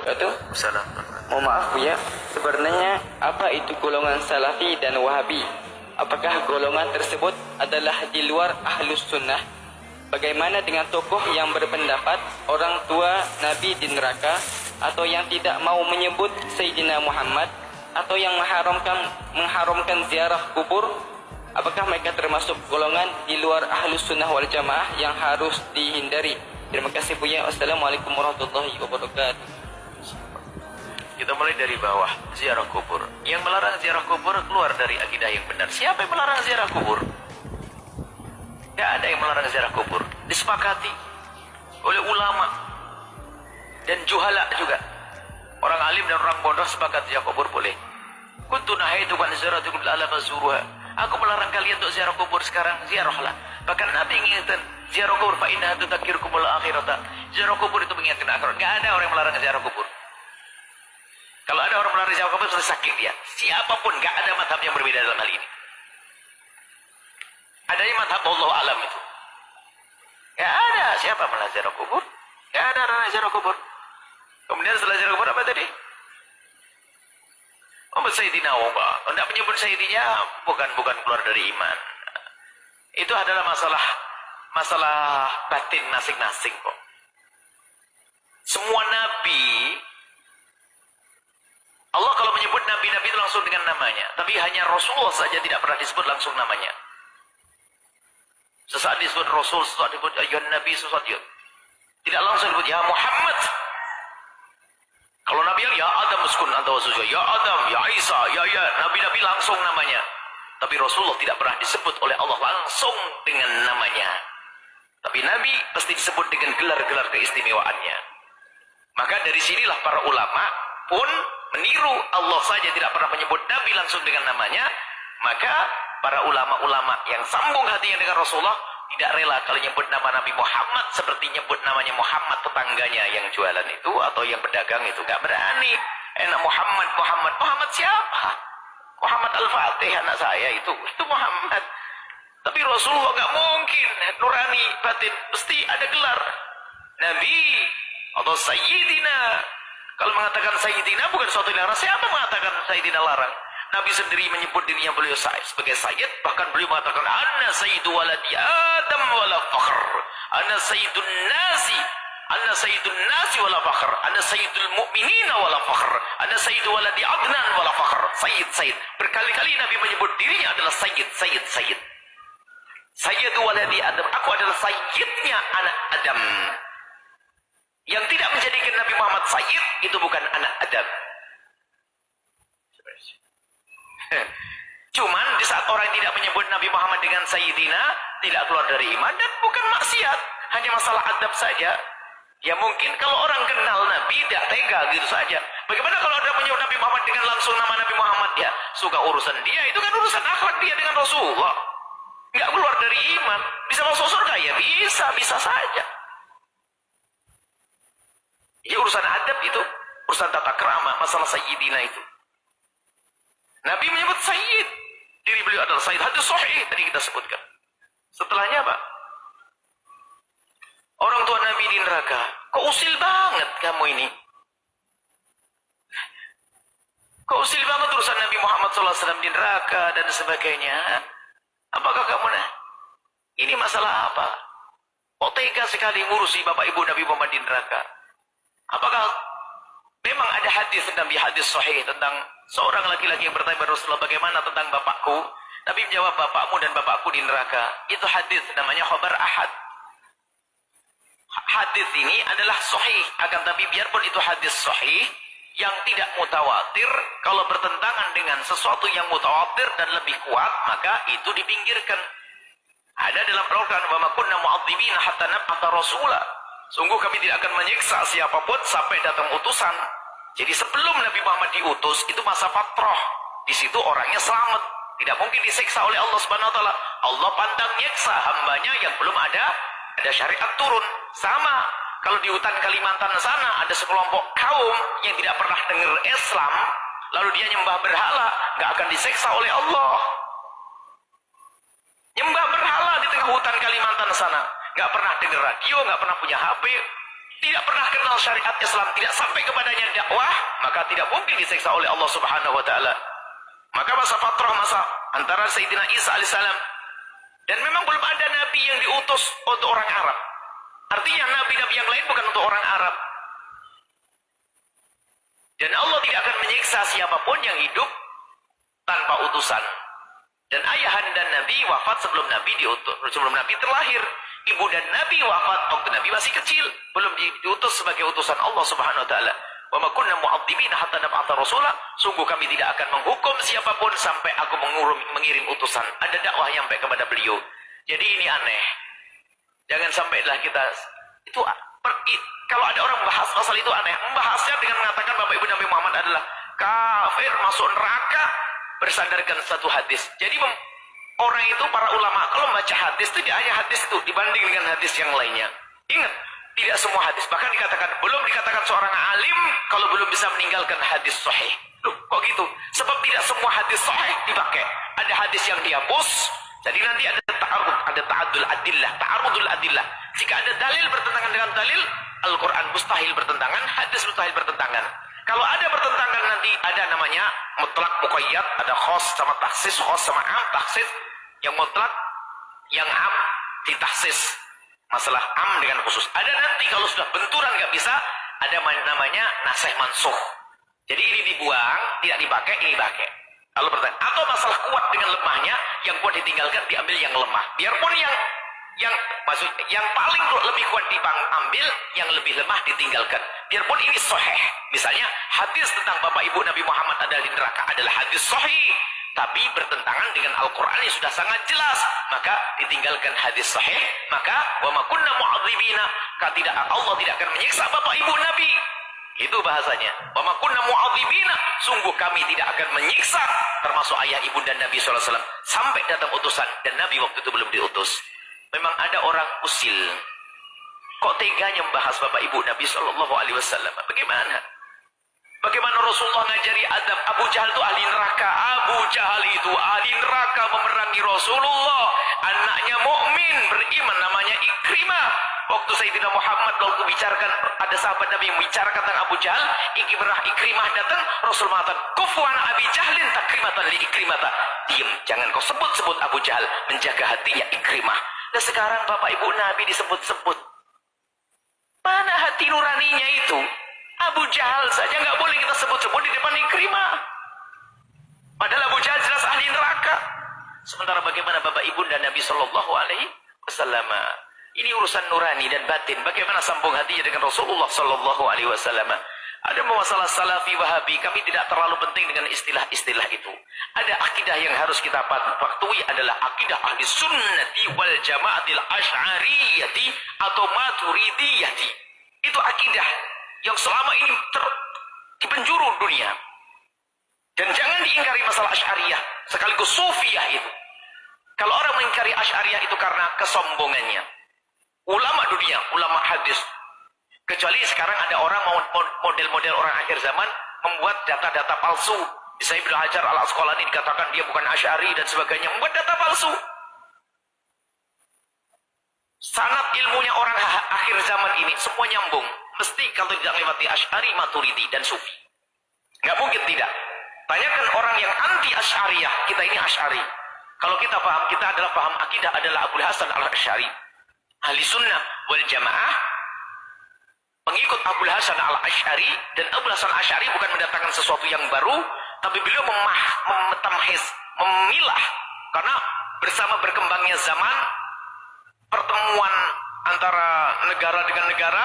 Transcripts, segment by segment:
wabarakatuh. Mohon maaf Buya, sebenarnya apa itu golongan Salafi dan Wahabi? Apakah golongan tersebut adalah di luar Ahlus Sunnah? Bagaimana dengan tokoh yang berpendapat orang tua Nabi di neraka, atau yang tidak mau menyebut Sayyidina Muhammad, atau yang mengharamkan ziarah kubur? Apakah mereka termasuk golongan di luar Ahlus Sunnah wal Jamaah yang harus dihindari? Terima kasih Buya. Wassalamualaikum warahmatullahi wabarakatuh. Kita mulai dari bawah, ziarah kubur. Yang melarang ziarah kubur keluar dari akidah yang benar. Siapa yang melarang ziarah kubur? Tidak ada yang melarang ziarah kubur. Disepakati oleh ulama dan juhala juga. Orang alim dan orang bodoh sepakat ziarah kubur boleh. Kuntu nahaitu an ziyaratul ala fazuruha. Aku melarang kalian untuk ziarah kubur, sekarang ziarahlah. Bahkan Nabi ingatkan ziarah kubur fa innaha tudzakirukumul akhirata. Ziarah kubur itu mengingatkan akhirat. Enggak ada orang yang melarang ziarah kubur. Kalau ada orang melarang ziarah kubur, sudah sakit dia. Siapapun, enggak ada mazhab yang berbeda dalam hal ini. Adanya mazhab Allah alam itu. Enggak ada siapa melarang ziarah kubur. Enggak ada orang ziarah kubur. Kemudian setelah ziarah kubur apa tadi? Sayyidina Umar, tidak menyebut Sayyidina bukan keluar dari iman. Itu adalah masalah batin masing-masing kok. Semua nabi, Allah kalau menyebut nabi-nabi itu langsung dengan namanya, tapi hanya Rasulullah saja tidak pernah disebut langsung namanya. Sesaat disebut Rasul, sesaat disebut ayuhan Nabi, sesaat tidak langsung disebut ya Muhammad. Kalau Nabi ya Adam uskun anta wa zawjuka, ya Adam, ya Isa, ya nabi-nabi langsung namanya. Tapi Rasulullah tidak pernah disebut oleh Allah langsung dengan namanya. Tapi Nabi pasti disebut dengan gelar-gelar keistimewaannya. Maka dari sinilah para ulama pun meniru Allah saja tidak pernah menyebut Nabi langsung dengan namanya. Maka para ulama-ulama yang sambung hatinya dengan Rasulullah tidak rela kalau nyebut nama Nabi Muhammad seperti nyebut namanya Muhammad tetangganya yang jualan itu atau yang pedagang itu. Gak berani. Enak Muhammad siapa? Muhammad Al-Fatih anak saya itu Muhammad. Tapi Rasulullah gak mungkin nurani batin, mesti ada gelar Nabi atau Sayyidina. Kalau mengatakan Sayyidina bukan suatu larang. Siapa mengatakan Sayyidina larang? Nabi sendiri menyebut dirinya beliau sebagai Sayyid, bahkan beliau mengatakan Ana Sayyidu waladi Adam wala fakhr, Ana Sayyidun nasi wala fakhr, Ana Sayyidul mu'minina wala fakhr, Ana Sayyidu waladi Adnan wala fakhr. Sayyid. Berkali-kali Nabi menyebut dirinya adalah Sayyid. Sayyidu waladi Adam. Aku adalah Sayyidnya anak Adam. Yang tidak menjadikan Nabi Muhammad Sayyid itu bukan anak Adam. Cuman di saat orang tidak menyebut Nabi Muhammad dengan Sayyidina, tidak keluar dari iman dan bukan maksiat, hanya masalah adab saja. Ya mungkin kalau orang kenal Nabi tidak tega gitu saja. Bagaimana kalau ada menyebut Nabi Muhammad dengan langsung nama Nabi Muhammad, ya suka urusan dia, itu kan urusan akhlak dia dengan Rasulullah. Nggak keluar dari iman. Bisa masuk surga ya bisa saja. Ya urusan adab itu, urusan tata krama, masalah Sayyidina itu. Nabi menyebut Sayyid. Diri beliau adalah Sayyid. Hadis sahih tadi kita sebutkan. Setelahnya apa? Orang tua Nabi di neraka. Kok usil banget kamu ini? Kok usil banget urusan Nabi Muhammad SAW di neraka dan sebagainya? Apakah kamu ini masalah apa? Kok tega sekali ngurusi bapak ibu Nabi Muhammad di neraka? Apakah memang ada hadis Nabi, hadis sahih tentang seorang laki-laki yang bertanya kepada Rasulullah, bagaimana tentang bapakku? Nabi menjawab, bapakmu dan bapakku di neraka. Itu hadis namanya khabar ahad. Hadis ini adalah sahih, akan tapi biarpun itu hadis sahih yang tidak mutawatir, kalau bertentangan dengan sesuatu yang mutawatir dan lebih kuat, maka itu dipinggirkan. Ada dalam Al-Quran, wa ma kunna mu'adzibina hatta nab'atha rasula. Sungguh kami tidak akan menyiksa siapapun sampai datang utusan. Jadi sebelum Nabi Muhammad diutus, itu masa fatrah. Di situ orangnya selamat, tidak mungkin disiksa oleh Allah Subhanahu wa taala. Allah pandang nyiksa hambanya yang belum ada syariat turun. Sama kalau di hutan Kalimantan sana ada sekelompok kaum yang tidak pernah dengar Islam, lalu dia nyembah berhala, nggak akan disiksa oleh Allah. Nyembah berhala di tengah hutan Kalimantan sana, nggak pernah dengar radio, nggak pernah punya HP, tidak pernah kenal syariat Islam, tidak sampai kepadanya dakwah, maka tidak mungkin disiksa oleh Allah Subhanahu wa taala. Maka masa fatrah, masa antara Sayyidina Isa alaihissalam, dan memang belum ada nabi yang diutus untuk orang Arab. Artinya nabi-nabi yang lain bukan untuk orang Arab. Dan Allah tidak akan menyiksa siapapun yang hidup tanpa utusan. Dan ayahanda Nabi wafat sebelum Nabi diutus, sebelum Nabi terlahir. Ibu dan Nabi wafat waktu Nabi masih kecil, belum diutus sebagai utusan Allah Subhanahu wa taala. Wa ma kunna mu'adzibina hatta nab'atha rasula. Sungguh kami tidak akan menghukum siapapun sampai aku mengirim utusan. Ada dakwah yang sampai kepada beliau. Jadi ini aneh. Jangan sampailah kita itu kalau ada orang membahas masalah itu aneh. Membahasnya dengan mengatakan Bapak Ibu Nabi Muhammad adalah kafir, masuk neraka bersandarkan satu hadis. Jadi orang itu, para ulama, kalau membaca hadis itu tidak hanya hadis itu dibanding dengan hadis yang lainnya. Ingat, tidak semua hadis. Bahkan dikatakan, belum dikatakan seorang alim kalau belum bisa meninggalkan hadis sahih. Loh, kok gitu? Sebab tidak semua hadis sahih dipakai. Ada hadis yang dihapus. Jadi nanti ada ta'arud, ada ta'arudul adillah. Jika ada dalil bertentangan dengan dalil, Al-Quran mustahil bertentangan, hadis mustahil bertentangan. Kalau ada bertentangan nanti ada namanya mutlak muqayyad, ada khos sama taksis, khos sama am, taksis. Yang mutlak, yang am ditaksis. Masalah am dengan khusus. Ada nanti kalau sudah benturan nggak bisa, ada namanya nasih mansuh. Jadi ini dibuang, tidak dipakai, ini dipakai. Kalau bertanya, atau masalah kuat dengan lemahnya, yang kuat ditinggalkan, diambil yang lemah. Biarpun yang paling lebih kuat diambil, yang lebih lemah ditinggalkan. Biarpun ini sahih. Misalnya hadis tentang Bapak Ibu Nabi Muhammad adalah di neraka adalah hadis sahih, tapi bertentangan dengan Al-Quran yang sudah sangat jelas, maka ditinggalkan hadis sahih. Maka wa ma kunna mu'adzibina, Allah tidak akan menyiksa Bapak Ibu Nabi. Itu bahasanya. Wa ma kunna mu'adzibina, sungguh kami tidak akan menyiksa, termasuk ayah ibu dan Nabi SAW, sampai datang utusan, dan Nabi waktu itu belum diutus. Memang ada orang usil. Kok teganya membahas Bapak Ibu Nabi SAW? Bagaimana? Bagaimana Rasulullah ngajari adab? Abu Jahal itu ahli neraka. Abu Jahal itu ahli neraka memerangi Rasulullah. Anaknya mukmin beriman namanya Ikrimah. Waktu Sayyidina Muhammad waktu bicarakan, ada sahabat Nabi yang bicarakan tentang Abu Jahal, Ikrimah datang, Rasul mengatakan, "Kufuan Abi Jahlin takrimatan li Ikrimata." Diam, jangan kau sebut-sebut Abu Jahal, menjaga hatinya Ikrimah. Dan sekarang Bapak Ibu Nabi disebut-sebut. Mana hati nuraninya itu? Abu Jahal saja nggak boleh kita sebut-sebut di depan Ikrimah. Padahal Abu Jahal jelas ahli neraka. Sementara bagaimana Bapak Ibu dan Nabi Shallallahu Alaihi Wasallam? Ini urusan nurani dan batin. Bagaimana sambung hatinya dengan Rasulullah Shallallahu Alaihi Wasallam? Ada masalah salafi wahabi, kami tidak terlalu penting dengan istilah-istilah itu. Ada akidah yang harus kita patuhi adalah akidah ahli sunnati wal jamaatil asy'ariyati atau maturidiyati. Itu akidah yang selama ini di penjuru dunia. Dan jangan diingkari masalah asy'ariyah, sekaligus sufiyah itu. Kalau orang mengingkari asy'ariyah itu karena kesombongannya. Ulama dunia, ulama hadis. Kecuali sekarang ada orang model-model orang akhir zaman membuat data-data palsu. Misalnya Ibnu Hajar al-Asqalani dikatakan dia bukan Asy'ari dan sebagainya, membuat data palsu. Sanad ilmunya orang akhir zaman ini semua nyambung. Mesti kalau tidak melewati Asy'ari, Maturidi dan Sufi. Nggak mungkin tidak. Tanyakan orang yang anti Asy'ariyah, kita ini Asy'ari. Kalau kita paham, kita adalah paham akidah adalah Abul Hasan al-Asy'ari. Ahli sunnah wal jamaah, pengikut Abul Hasan al-Asy'ari. Dan Abul Hasan al-Asy'ari bukan mendatangkan sesuatu yang baru, tapi beliau memilah. Karena bersama berkembangnya zaman, pertemuan antara negara dengan negara,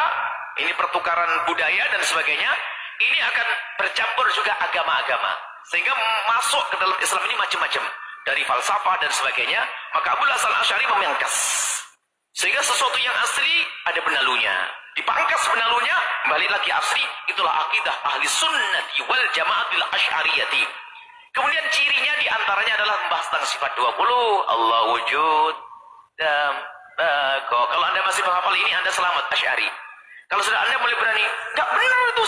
ini pertukaran budaya dan sebagainya, ini akan bercampur juga agama-agama. Sehingga masuk ke dalam Islam ini macam-macam. Dari falsafah dan sebagainya, maka Abul Hasan al-Asy'ari memangkas. Sehingga sesuatu yang asli ada benalunya. Dipangkas benalunya, balik lagi asli. Itulah akidah ahli sunnati wal jamaatil asy'ariyati. Kemudian cirinya diantaranya adalah membahas tentang sifat 20. Allah wujud. Dan kalau Anda masih menghafal ini, Anda selamat Asy'ari. Kalau sudah Anda mulai berani, nggak benar itu.